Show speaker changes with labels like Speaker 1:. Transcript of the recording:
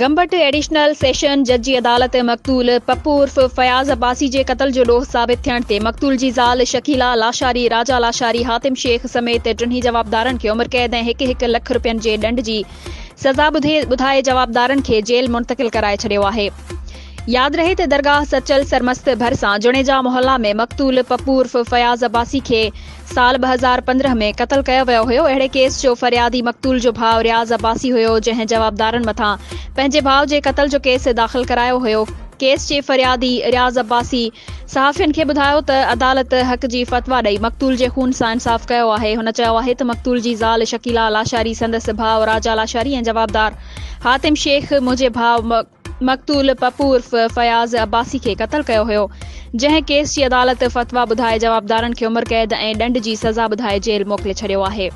Speaker 1: ॼमबट additional session जज जी अदालत मक़तूल पप्पू उर्फ फयाज़ अब्बासी जे क़त्ल जो ॾोह साबित थियण ते मक़तूल जी ज़ाल शकीला लाशारी राजा लाशारी हातिम शेख समेत टिन्ही जवाबदारनि खे उमिरि क़ैद ऐं हिक लख रुपयनि जे ॾंड जी सज़ा ॿुधाए जवाबदारनि खे जेल मुंतक़िल कराए छॾियो आहे। याद रहे त दरगाह सचल सरमस्त भरिसां जुणेजा मोहल्ला में मक़तूल पप्पू उर्फ फयाज़ अब्बासी खे साल 2015 में क़त्ल कयो वियो हुयो। अहिड़े केस जो फरियादी मक़तूल जो भाउ रियाज़ अब्बासी हुयो, जंहिं जवाबदारनि मथां पंहिंजे भाउ जे क़त्ल जो केस दाख़िल करायो हुयो। केस जे फरियादी रियाज़ अब्बासी सहाफ़ियुनि खे ॿुधायो त अदालत हक़ जी फ़तवा ॾेई मक़तूल जे खून सां इंसाफ़ कयो आहे। हुन चयो आहे त मक़तूल जी ज़ाल शकीला लाशारी संदसि भाउ राजा लाशारी ऐं जवाबदार हातिम शेख मुंहिंजे भाउ मक़तूल पप्पू उर्फ फयाज़ अब्बासी खे क़त्ल कयो हुयो, जंहिं केस जी अदालत फ़तवा ॿुधाए जवाबदारनि खे उमिरि क़ैद ऐं ॾंड जी सज़ा ॿुधाए जेल मोकिले छॾियो आहे।